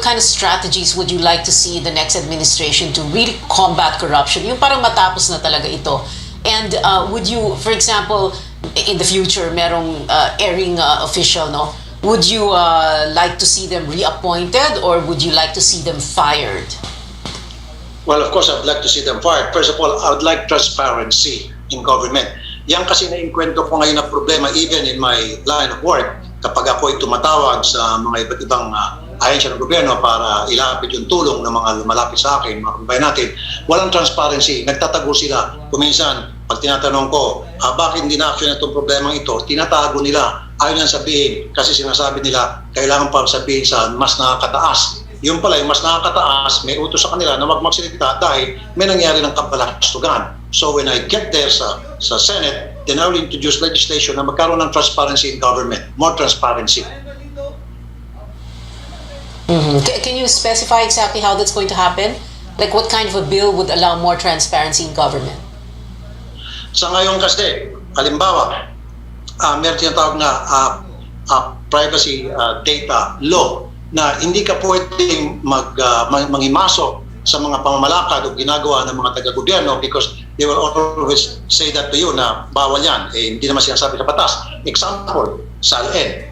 kind of strategies would you like to see the next administration to really combat corruption? Yung parang matapos na talaga ito. And would you, for example, in the future, merong erring official, no? Would you like to see them reappointed or would you like to see them fired? Well, of course, I'd like to see them fired. First of all, I would like transparency in government. Yan kasi na-inkwento ko ngayon na problema even in my line of work kapag ako'y tumatawag sa mga iba't ibang ahensya ng gobyerno para ilapit yung tulong ng mga lumalapit sa akin, mga kababayan natin, walang transparency, nagtatago sila. Kuminsan, pag tinatanong ko, bakit hindi na-action itong problemang ito, tinatago nila, ayaw niyan sabihin kasi sinasabi nila, kailangan pa sabihin sa mas nakakataas. Yung pala, yung mas nakakataas, may utos sa kanila na wag magsalita dahil may nangyari ng kabalastugan. So when I get there sa Senate, then I will introduce legislation na magkaroon ng transparency in government, more transparency. Can you specify exactly how that's going to happen? Like what kind of a bill would allow more transparency in government? Sa ngayon kasi, halimbawa, meron tinatawag na privacy data law na hindi ka pwedeng manghimasok sa mga pamamalakad o ginagawa ng mga taga-gobyerno because they will always say that to you na bawal yan. Hindi naman sinasabi sa batas. Example, SALN.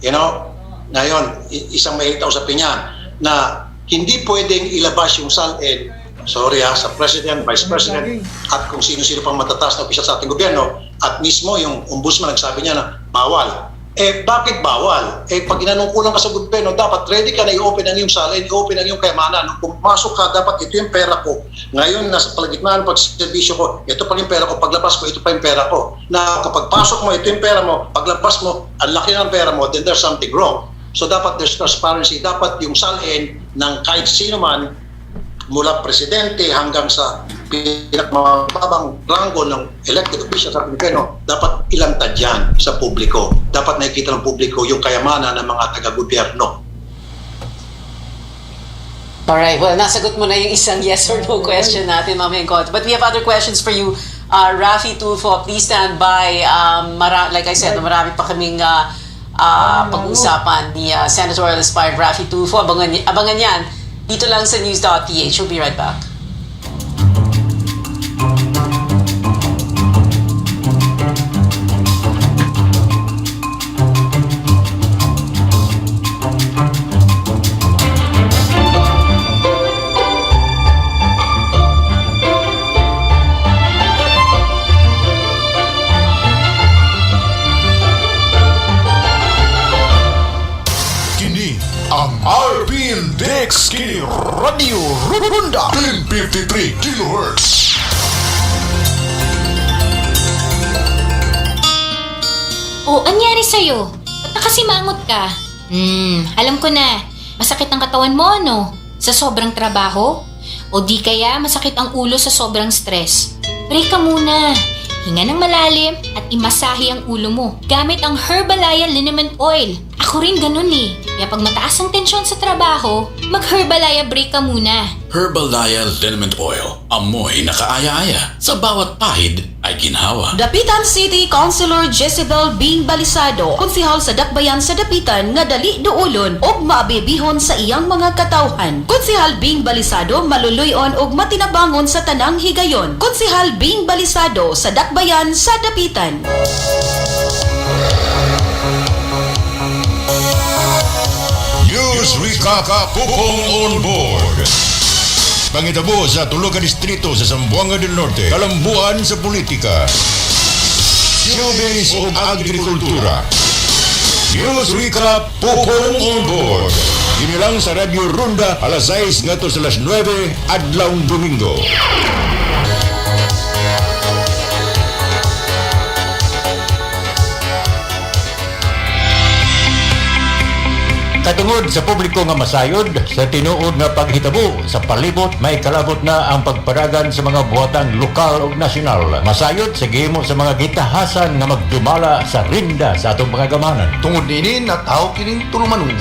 You know, ngayon, isang mahirap usapin yan na hindi pwedeng ilabas yung SALN, sa President, Vice President, at kung sino-sino pang matataas na opisyal sa ating gobyerno, at mismo yung ombudsman nagsabi niya na bawal. Bakit bawal? Pag inanungkulan ka sa gobyerno, dapat ready ka na i-open ang iyong salin, i-open ang iyong kayamanan. Nung pumasok ka, dapat ito yung pera ko. Ngayon, nasa palagitnaan ng pagservisyo ko, ito pa yung pera ko. Paglabas ko, ito pa yung pera ko. Na kapag pasok mo, ito yung pera mo. Paglabas mo, ang laki ng pera mo, then there's something wrong. So dapat there's transparency. Dapat yung salin ng kahit sino man, mula presidente hanggang sa pinakamababang ranggo ng elected officials sa Pilipino, dapat ilantad yan sa publiko. Dapat nakikita ng publiko yung kayamanan ng mga taga-gobyerno. Alright, well, nasagot mo na yung isang yes or no question natin, Ma'am Hengkot. But we have other questions for you. Rafi Tulfo, please stand by. Like I said, marami pa kaming pag-uusapan ni Senatorial Aspirant Rafi Tulfo. Abangan yan. Dito lang sa news.ph. We'll be right back. Ang RPN Dex Kini Radio Ronda 1053 kHz. Anyari sa'yo? Ba't nakasimangot ka? Alam ko na. Masakit ang katawan mo, no? Sa sobrang trabaho? O di kaya masakit ang ulo sa sobrang stress? Break ka muna. Hinga ng malalim at imasahe ang ulo mo gamit ang Herbalaya Liniment Oil. Ako rin ganun eh. Kaya pag mataas ang tensyon sa trabaho, mag-Herbalaya break ka muna. Herbalaya Liniment Oil. Amoy na kaaya-aya. Sa bawat pahid ay ginhawa. Dapitan City Councilor Jezebel Bing Balisado, konsihal sa Dakbayan sa Dapitan nga dali duulon og maabibihon sa iyang mga katawhan. Konsihal Bing Balisado maluluyon og matinabangon sa tanang higayon. Konsihal Bing Balisado sa Dakbayan sa Dapitan. News Recap Pupong on board. Pangitabo sa tulo ka distrito sa Zamboanga del Norte, kalambuan sa politika, showbiz o agrikultura. News Recap Pupong on board. Inilang sa Radio Ronda alas 6 ngato sa alas 9 adlaw Domingo. Katungod sa publiko nga masayod, sa tinuod nga paghitabo sa palibot, may kalabot na ang pagparagan sa mga buhatang lokal ug nasyonal. Masayod sa gihimo sa mga gitahasan nga magdumala sa rinda sa atong mga gamanan. Tungod nini nataw kining tulumanon.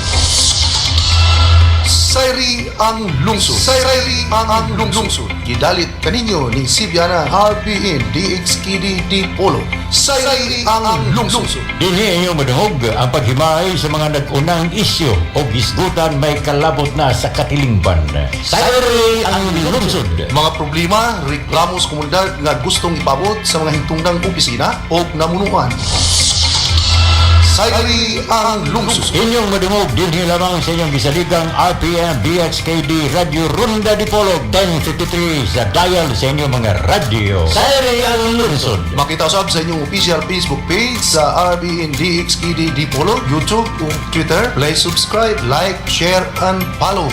Sayri ang lungsod. Sayri ang lungsod. Gidalit kaninyo ni Sibiana RPN DXKD Polo. Sayri ang lungsod. Dinhi inyo madungog ang paghimay sa mga nag-unang isyu o gisgutan may kalabot na sa katilingban. Sayri ang lungsod. Mga problema, reklamo sa komunidad nga gustong ipabot sa mga hintungdang opisina o namunuan. Sayri ang lungsod. Inyong madungog dinhi lamang sa inyong gisaligang RPN DXKD Radio Runda di Polog 1053 sa dial sa inyong mga radio. Sayri ang lungsod. Makita usab sa inyong official Facebook page sa RPN DXKD di Polo, YouTube o Twitter. Please subscribe, like, share, and follow.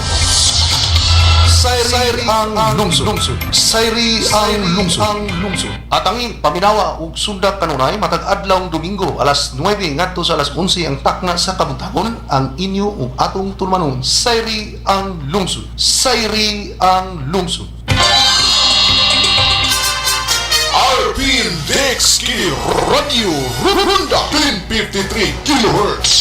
Sayri ang lungsod. Sayri ang lungsod. At ang paminawa ug sundak kanunay matag adlawng Domingo alas 9 ngadto sa alas 11 ang takna sa kabuntagon ang inyo ug atong tulmanon. Sayri ang lungsod. Sayri ang lungsod. RPN DXKD Radio Runda 1053 kHz.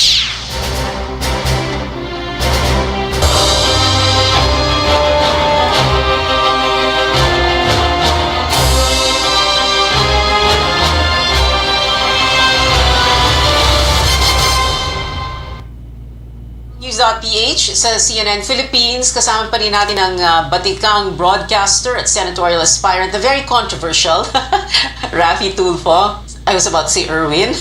News.ph sa CNN Philippines. Kasama pa rin natin ang batikang broadcaster at senatorial aspirant, the very controversial Rafi Tulfo. I was about to say Erwin.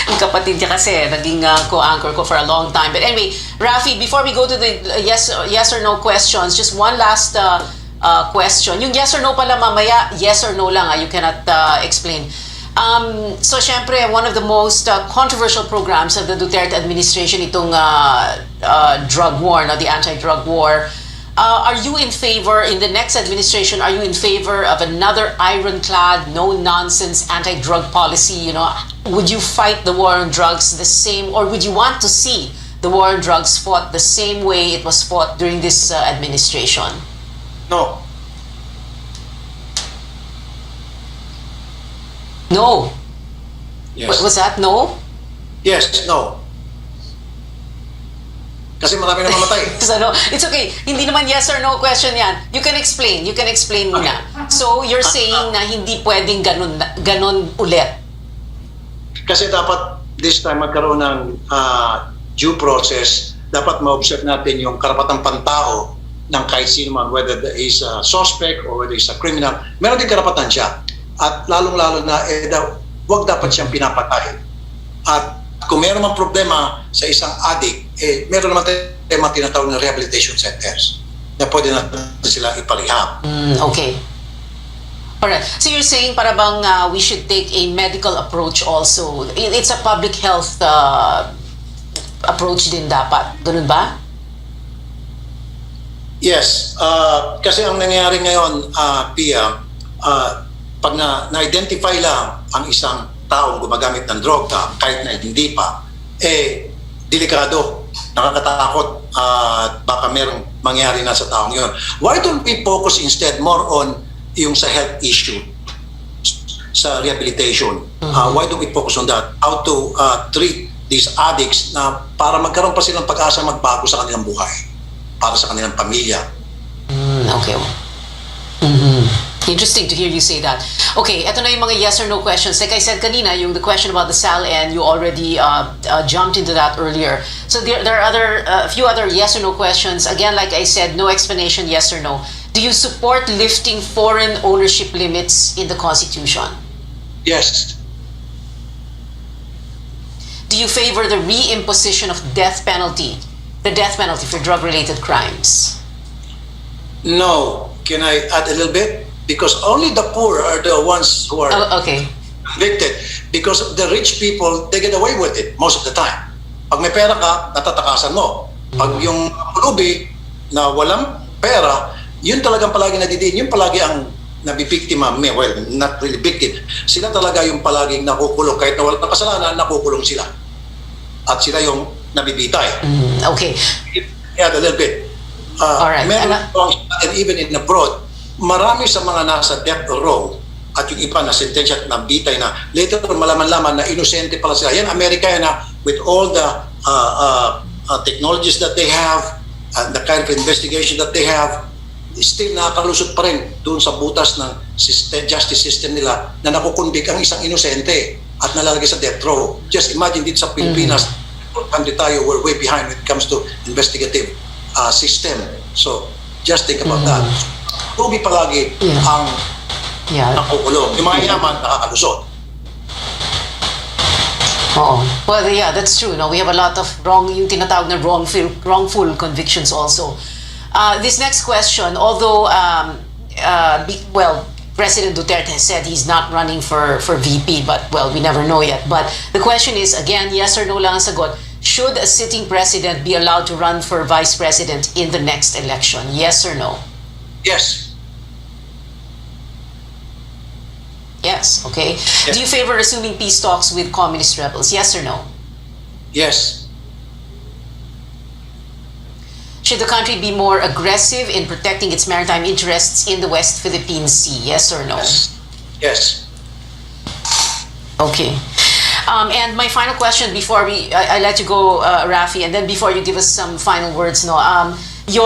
Ang kapatid niya kasi naging co-anchor ko for a long time. But anyway, Rafi, before we go to the yes or no questions, just one last question. Yung yes or no pala mamaya, yes or no lang. You cannot explain. So, syempre, one of the most controversial programs of the Duterte administration, itong drug war, no, the anti-drug war. Are you in favor, in the next administration, are you in favor of another ironclad, no-nonsense anti-drug policy? You know, would you fight the war on drugs the same, or would you want to see the war on drugs fought the same way it was fought during this administration? No. No. Yes. What was that? No? Yes, no. Kasi marami na mamatay. So, no, it's okay. Hindi naman yes or no question yan. You can explain. You can explain muna. So, you're saying na hindi pwedeng ganun ulit. Kasi dapat this time magkaroon ng due process. Dapat ma-observe natin yung karapatang pantao ng kahit sino man, whether is a suspect or whether is a criminal. Meron din karapatan siya. At lalong-lalo na, wag dapat siyang pinapatay. At kung meron mang problema sa isang addict, meron naman tayong tinatawag na rehabilitation centers na pwede natin sila ipalihap. Okay. Alright. So you're saying para bang we should take a medical approach also. It's a public health approach din dapat. Ganun ba? Yes. Kasi ang nangyayari ngayon, Pia, pag na-identify lang ang isang taong gumagamit ng droga, kahit na hindi pa, delikado, nakakatakot, at baka merong mangyari na sa taong yun. Why don't we focus instead more on yung sa health issue, sa rehabilitation? Why don't we focus on that? How to treat these addicts na para magkaroon pa silang pag-asa magbago sa kanilang buhay, para sa kanilang pamilya. Okay. Interesting to hear you say that. Okay, eto na yung mga yes or no questions. Like I said kanina, yung the question about the SAL-N, you already jumped into that earlier. So there are a few other yes or no questions. Again, like I said, no explanation, yes or no. Do you support lifting foreign ownership limits in the Constitution? Yes. Do you favor the re-imposition of death penalty? The death penalty for drug-related crimes? No. Can I add a little bit? Because only the poor are the ones who are convicted. Because the rich people, they get away with it most of the time. Pag may pera ka, natatakasan mo. Pag yung pulubi na walang pera, yun talagang palagi nadidiin. Yun palagi ang nabibiktima, well, not really victim. Sila talaga yung palaging nakukulong. Kahit na walang kasalanan, nakukulong sila. At sila yung nabibitay. Okay. Yeah, a little bit. Alright. Meron and even in abroad, marami sa mga nasa death row at yung iba na sentensya at nabitay na later on malaman-laman na inosente pala sila. Yan, Amerika yan na with all the technologies that they have and the kind of investigation that they have, still nakakalusot pa rin doon sa butas ng justice system nila na nakukundik ang isang inosente at nalalagay sa death row. Just imagine dito sa Pilipinas, country tayo, we're way behind when it comes to investigative system. So, just think about that. Ruby palagi ang nakukulong. Yung mga yaman, nakakalusot. Well, yeah, that's true. No, we have a lot of yung tinatawag na wrongful convictions also. This next question, although, President Duterte has said he's not running for VP, but, well, we never know yet. But the question is, again, yes or no lang ang sagot. Should a sitting president be allowed to run for vice president in the next election? Yes or no? Yes. Yes, okay. Yes. Do you favor resuming peace talks with communist rebels? Yes or no? Yes. Should the country be more aggressive in protecting its maritime interests in the West Philippine Sea? Yes or no? Yes. Okay. And my final question before I let you go, Rafi, and then before you give us some final words, no. You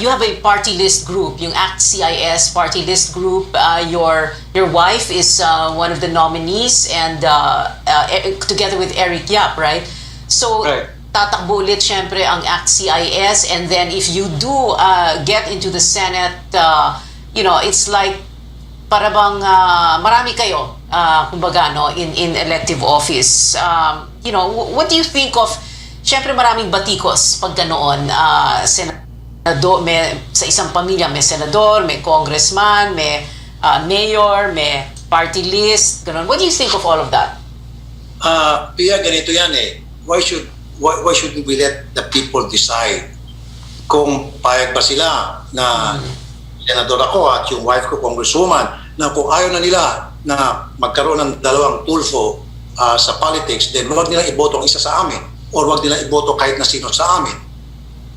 have a party list group, yung ACT CIS party list group. Your wife is one of the nominees, and together with Eric Yap, right? So, tatakbo ulit syempre ang ACT CIS, and then if you do get into the Senate, it's like para bang marami kayo, kumbaga, no, in elective office. What do you think of, syempre maraming batikos pag ganoon, sa isang pamilya may senador, may congressman, may mayor, may party list, ganoon. What do you think of all of that? Pia, ganito yan eh. Why should we let the people decide kung payag ba sila na senador ako at yung wife ko congresswoman, na kung ayaw na nila na magkaroon ng dalawang tulfo sa politics, then wag nilang iboto ang isa sa amin or wag nilang iboto kahit na sino sa amin.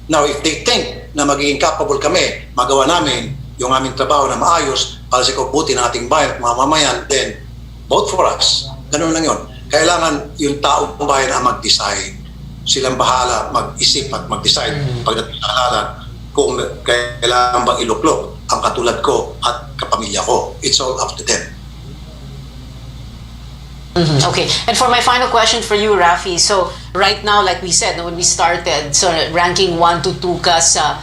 Now, if they think na magiging capable kami, magawa namin yung aming trabaho na maayos para sa kabuti ng ating bayan at mamamayan, then vote for us. Ganun lang yun. Kailangan yung taong bayan ang mag-decide. Silang bahala mag-isip at mag-decide pagdating sa halalan kung kailangan bang iluklok ang katulad ko at kapamilya ko. It's all up to them. Okay. And for my final question for you, Rafi, so right now, like we said, when we started, so ranking 1 to 2 ka sa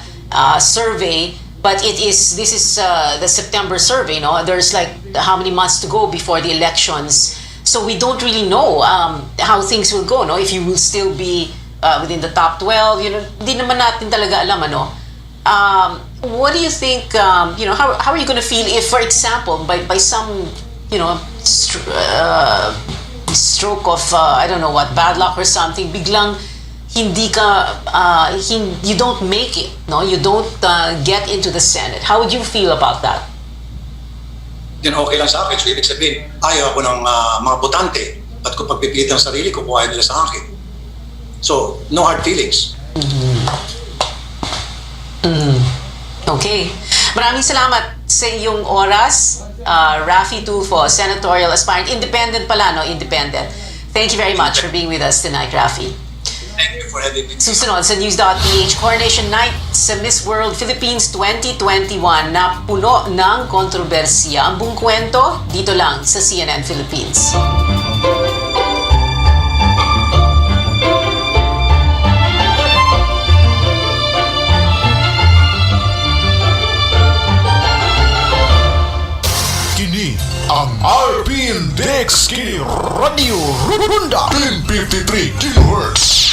survey, but this is the September survey, no? There's like how many months to go before the elections. So we don't really know how things will go, no? If you will still be within the top 12, di naman natin talaga alam, ano? What do you think, how are you going to feel if, for example, by some, stroke of, I don't know what, bad luck or something, biglang you don't make it, no? You don't get into the Senate. How would you feel about that? Then okay lang sa akin. So, ibig sabihin, ayaw ako ng mga botante. At kung pagpipilit ang sarili ko, kung ayaw nila sa akin. So, no hard feelings. Okay. Maraming salamat sa iyong oras, Rafi Tulfo, senatorial aspirant. Independent pala, no? Independent. Thank you very much for being with us tonight, Rafi. Thank you for having me. Susunod sa News.ph, Coronation Night sa Miss World Philippines 2021 na puno ng kontrobersiya. Ang buong kwento, dito lang sa CNN Philippines. Kini ang RPN Dex Kini Radio Runda 1053 kHz.